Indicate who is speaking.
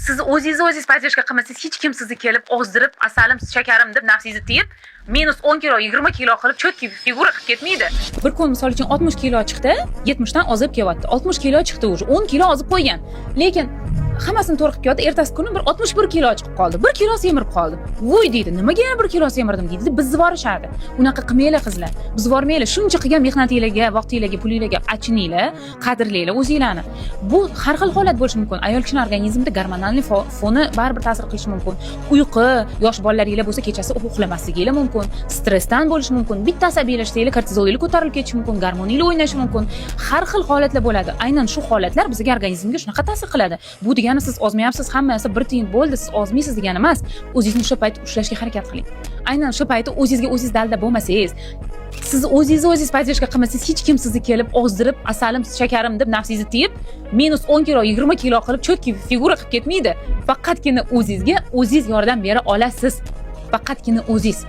Speaker 1: siz o'zingiz podдержка qilmasangiz hech kim sizni kelib ozdirib, asalim, shakarim deb nafsingizni tiyib, -10 kilo, 20 kilo qilib cho'tki figura qilib ketmaydi. Bir kun misol uchun 60 kilo chiqdi, 70 dan ozib kelyapti. 60 kilo chiqdi уже, 10 kilo ozib qo'ygan. Lekin hammasini to'g'ri qilib kelyapti. Ertasi kuni bir 61 kilo chiqib qoldi. 1 kilo semirib qoldi. Voy deydi, nimaga yana 1 kilo semirdim deydi. Bizni borishadi. Unaqa qilmanglar qizlar. Biz bormaylar. Shuncha qilgan mehnatingizga, vaqtingizga, pulingizga achininglar, qadrlaylar o'zingizlarni. Bu har xil holat bo'lishi mumkin. Ayol kishining organizmida gormonal foni baribir ta'sir qilishi mumkin. Uyqu, yosh bolalaringlar bo'lsa kechasi uxlamasligingiz mumkin. Stressdan bo'lishi mumkin. Bitta asabiylashsangiz kortizolingiz ko'tarilib ketishi mumkin, gormoningiz o'ynashi mumkin. Har xil holatlar bo'ladi. Aynan shu holatlar bizga organizmga shunaqa ta'sir qiladi. Bu degani siz ozmayapsiz, hammasi bir tiyin bo'ldi, siz ozmaysiz degani emas. O'zingizni shu payt ushlashga harakat qiling. Aynan shu paytda o'zingizga o'zingiz dalda bo'lmasangiz, siz o'zingiz podдержка qilmasangiz, hech kim sizni kelib ozdirib, asalim, shakarim deb nafsingizni tiyib, -10 kilo, 20 kilo qilib cho'tki figura qilib ketmaydi. Faqatgina o'zingizga o'zingiz yordam bera olasiz. Faqatgina o'zingiz.